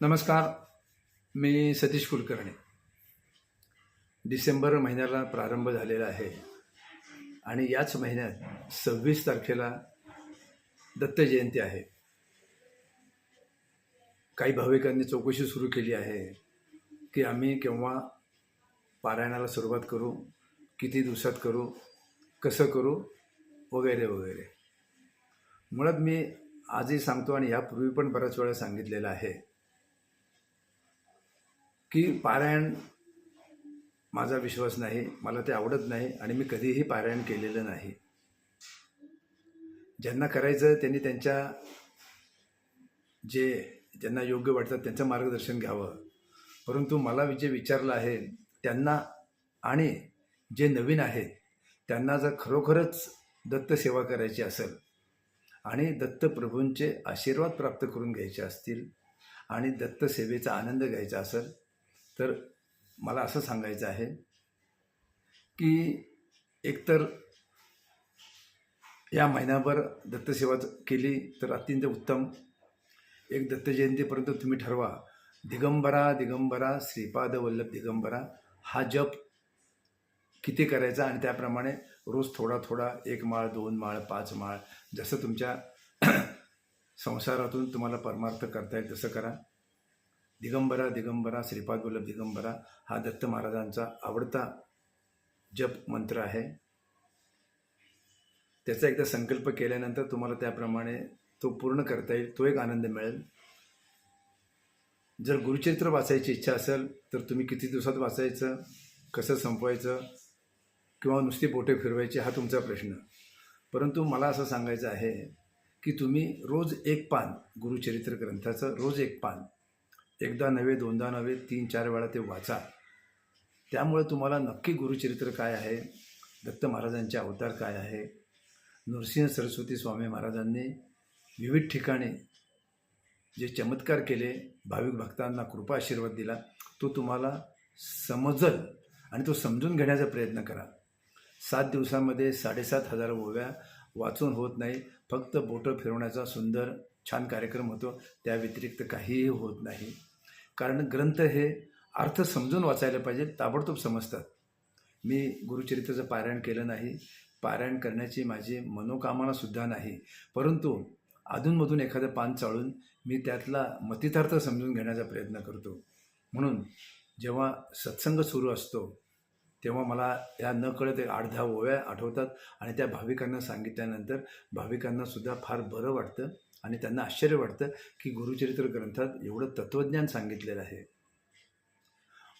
नमस्कार. मी सतीश कुलकर्णी. डिसेंबर महिन्याला प्रारंभ झालेला आहे आणि याच महिन्यात 26 तारखेला दत्त जयंती आहे. काही भाविकांनी चौकशी सुरू केली आहे की आम्ही केव्हा पारायणाला सुरुवात करू, किती दिवसात करू, कसं करू, वगैरे वगैरे. मुळात मी आजही सांगतो आणि यापूर्वी पण बऱ्याच वेळा सांगितलेलं आहे की पारायण माझा विश्वास नाही, मला ते आवडत नाही आणि मी कधीही पारायण केलेलं नाही. ज्यांना करायचं त्यांनी ज्यांना योग्य वाटतं त्यांचं मार्गदर्शन घ्यावं. परंतु मला जे विचारलं आहे त्यांना आणि जे नवीन आहेत त्यांना जर खरोखरच दत्त सेवा करायची असेल आणि दत्तप्रभूंचे आशीर्वाद प्राप्त करून घ्यायचे असतील आणि दत्त सेवेचा आनंद घ्यायचा असेल तर मला असं सांगायचं आहे की एकतर या महिनाभर दत्तसेवा केली तर अत्यंत उत्तम. एक दत्त जयंतीपर्यंत तुम्ही ठरवा, दिगंबरा दिगंबरा श्रीपाद वल्लभ दिगंबरा हा जप किती करायचा आणि त्याप्रमाणे रोज थोडा थोडा 1 माळ 2 माळ 5 माळ जसं तुमच्या संसारातून तुम्हाला परमार्थ करता येईल तसं करा. दिगंबरा दिगंबरा श्रीपाद वल्लभ दिगंबरा हा दत्त महाराजांचा आवडता जप मंत्र आहे. त्याचा एकदा संकल्प केल्यानंतर तुम्हाला त्याप्रमाणे तो पूर्ण करता येईल, तो एक आनंद मिळेल. जर गुरुचरित्र वाचायची इच्छा असेल तर तुम्ही किती दिवसात वाचायचं, कसं संपवायचं किंवा नुसती बोटे फिरवायची हा तुमचा प्रश्न. परंतु मला असं सांगायचं आहे की तुम्ही रोज 1 पान गुरुचरित्र ग्रंथाचं, रोज 1 पान, एकदा नव्हे, दोनदा नव्हे, 3-4 वेळा ते वाचा. त्यामुळे तुम्हाला नक्की गुरुचरित्र काय आहे, दत्त महाराजांचे अवतार काय आहे, नृसिंह सरस्वती स्वामी महाराजांनी विविध ठिकाणी जे चमत्कार केले, भाविक भक्तांना कृपा आशीर्वाद दिला, तो तुम्हाला समजल आणि तो समजून घेण्याचा प्रयत्न करा. 7 दिवसामध्ये 7,500 ओव्या वाचून होत नाही. फक्त बोटं फिरवण्याचा सुंदर छान कार्यक्रम होतो, त्या व्यतिरिक्त काहीही होत नाही. कारण ग्रंथ हे अर्थ समजून वाचायला पाहिजे, ताबडतोब समजतात. मी गुरुचरित्राचं पारायण केलं नाही, पारायण करण्याची माझी मनोकामनासुद्धा नाही. परंतु अधूनमधून एखादं पान चाळून मी त्यातला मतितार्थ समजून घेण्याचा प्रयत्न करतो. म्हणून जेव्हा सत्संग सुरू असतो तेव्हा मला या नकळत 8-10 ओव्या आठवतात आणि त्या भाविकांना सांगितल्यानंतर भाविकांनासुद्धा फार बरं वाटतं आणि त्यांना आश्चर्य वाटतं की गुरुचरित्र ग्रंथात एवढं तत्त्वज्ञान सांगितलेलं आहे.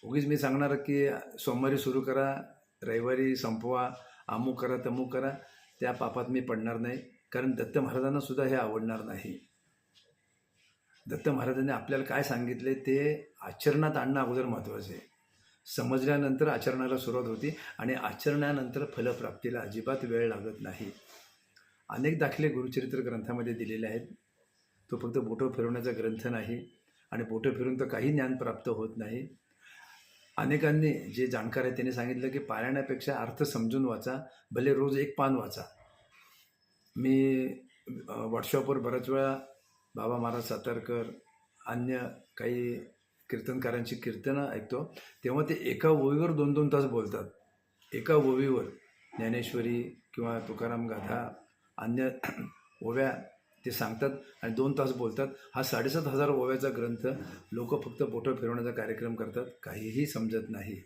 उगीच मी सांगणार की सोमवारी सुरू करा, रविवारी संपवा, अमुक करा तमुक करा, त्या पापात मी पडणार नाही. कारण दत्त महाराजांनासुद्धा हे आवडणार नाही. दत्त महाराजांनी आपल्याला काय सांगितले ते आचरणात आणणं अगोदर महत्त्वाचं आहे. समजल्यानंतर आचरणाला सुरुवात होती आणि आचरणानंतर फलप्राप्तीला अजिबात वेळ लागत नाही. अनेक दाखले गुरुचरित्र ग्रंथामध्ये दिलेले आहेत. तो फक्त बोटं फिरवण्याचा ग्रंथ नाही आणि बोटं फिरून तर काही ज्ञान प्राप्त होत नाही. अनेकांनी जे जाणकार आहेत त्यांनी सांगितलं की पारायणापेक्षा अर्थ समजून वाचा, भले रोज 1 पान वाचा. मी व्हॉट्सअपवर बऱ्याच वेळा बाबा महाराज सातारकर, अन्य काही कीर्तनकारांची कीर्तनं ऐकतो, तेव्हा ते एका ओवीवर 2-2 तास बोलतात. एका ओवीवर ज्ञानेश्वरी किंवा तुकाराम गाथा, अन्य ओव्या ते सांगतात आणि 2 तास बोलतात. हा 7,500 ओव्याचा ग्रंथ लोक फक्त बोटं फिरवण्याचा कार्यक्रम करतात, काहीही समजत नाही.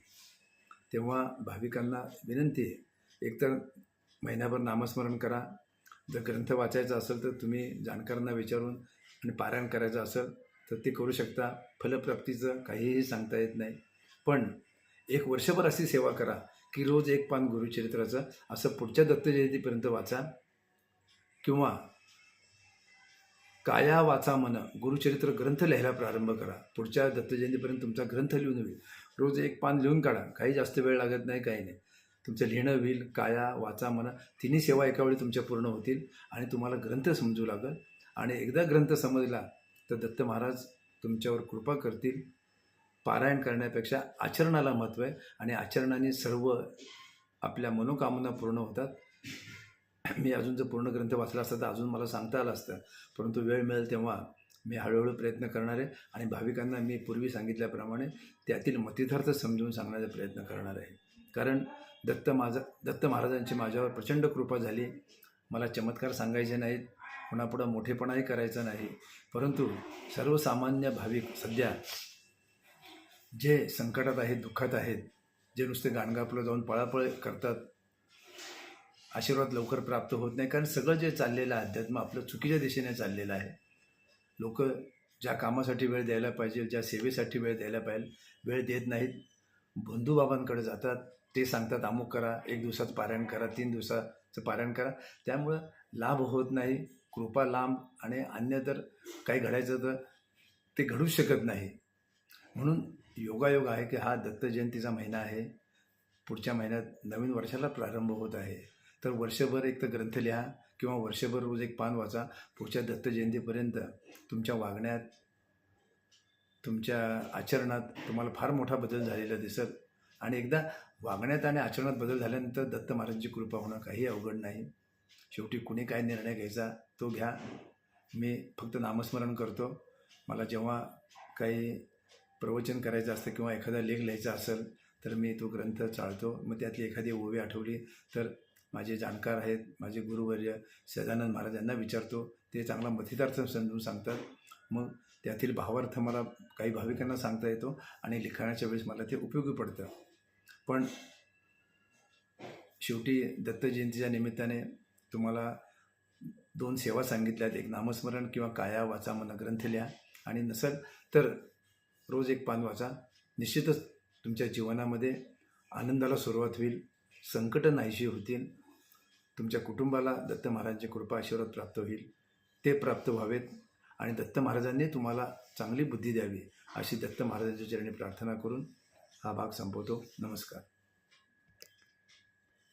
तेव्हा भाविकांना विनंती आहे, एकतर महिनाभर नामस्मरण करा. जर ग्रंथ वाचायचा असेल तर तुम्ही जाणकारांना विचारून आणि पारायण करायचं असेल तर ते करू शकता. फलप्राप्तीचं काहीही सांगता येत नाही. पण 1 वर्षभर अशी सेवा करा की रोज 1 पान गुरुचरित्राचं असं पुढच्या दत्त जयंतीपर्यंत वाचा. किंवा काया वाचा मन गुरुचरित्र ग्रंथ लिहायला प्रारंभ करा. पुढच्या दत्त जयंतीपर्यंत तुमचा ग्रंथ लिहून होईल. रोज 1 पान लिहून काढा, काही जास्त वेळ लागत नाही, काही नाही. तुमचं लिहिणं होईल. काया वाचा मन तिन्ही सेवा एकावेळी तुमच्या पूर्ण होतील आणि तुम्हाला ग्रंथ समजू लागेल. आणि एकदा ग्रंथ समजला तर दत्त महाराज तुमच्यावर कृपा करतील. पारायण करण्यापेक्षा आचरणाला महत्त्व आहे आणि आचरणाने सर्व आपल्या मनोकामना पूर्ण होतात. मी अजून जर पूर्ण ग्रंथ वाचला असता तर अजून मला सांगता आलं असतं, परंतु वेळ मिळेल तेव्हा मी हळूहळू प्रयत्न करणार आहे आणि भाविकांना मी पूर्वी सांगितल्याप्रमाणे त्यातील मतितार्थ समजून सांगण्याचा प्रयत्न करणार आहे. कारण दत्त महाराजांची माझ्यावर प्रचंड कृपा झाली. मला चमत्कार सांगायचे नाहीत, कोणापुढं मोठेपणाही करायचा नाही, परंतु सर्वसामान्य भाविक सध्या जे संकटात आहेत, दुःखात आहेत, जे नुसते गाणगापूरला जाऊन पळापळ करतात, आशीर्वाद लवकर प्राप्त होत नाही. कारण सगळं जे चाललेलं आहे अध्यात्म आपलं चुकीच्या दिशेने चाललेलं आहे. लोक ज्या कामासाठी वेळ द्यायला पाहिजे, ज्या सेवेसाठी वेळ द्यायला पाहिजे, वेळ देत नाहीत. बंधुबाबांकडे जातात, ते सांगतात अमुक करा, 1 दिवसाचं पारायण करा, 3 दिवसाचं पारायण करा. त्यामुळं लाभ होत नाही, कृपा लांब, आणि अन्य तर काही घडायचं तर ते घडूच शकत नाही. म्हणून योगायोग आहे की हा दत्त जयंतीचा महिना आहे. पुढच्या महिन्यात नवीन वर्षाला प्रारंभ होत आहे. तर वर्षभर एक तर ग्रंथ लिहा किंवा वर्षभर रोज एक पान वाचा. पुढच्या दत्त जयंतीपर्यंत तुमच्या वागण्यात, तुमच्या आचरणात तुम्हाला फार मोठा बदल झालेला दिसत. आणि एकदा वागण्यात आणि आचरणात बदल झाल्यानंतर दत्त महाराजांची कृपा होणं काही अवघड नाही. शेवटी कुणी काय निर्णय घ्यायचा तो घ्या. मी फक्त नामस्मरण करतो. मला जेव्हा काही प्रवचन करायचं असतं किंवा एखादा लेख लिहायचा असेल तर मी तो ग्रंथ चाळतो. मग त्यातली एखादी ओवी आठवली तर माझे जाणकार आहेत, माझे गुरुवर्य सदानंद महाराज यांना विचारतो. ते चांगला मथितार्थ समजून सांगतात. मग त्यातील भावार्थ मला काही भाविकांना सांगता येतो आणि लिखाणाच्या वेळेस मला ते उपयोगी पडतं. पण शेवटी दत्त जयंतीच्या निमित्ताने तुम्हाला 2 सेवा सांगितल्यात. एक नामस्मरण किंवा काया वाचा मन ग्रंथ लिहा, आणि नसेल तर रोज एक पान वाचा. निश्चितच तुमच्या जीवनामध्ये आनंदाला सुरुवात होईल, संकट नाहीशी होतील, तुमच्या कुटुंबाला दत्त महाराजांची कृपा आशीर्वाद प्राप्त होईल. ते प्राप्त व्हावेत आणि दत्त महाराजांनी तुम्हाला चांगली बुद्धी द्यावी अशी दत्त महाराजांच्या चरणी प्रार्थना करून हा भाग संपवतो. नमस्कार.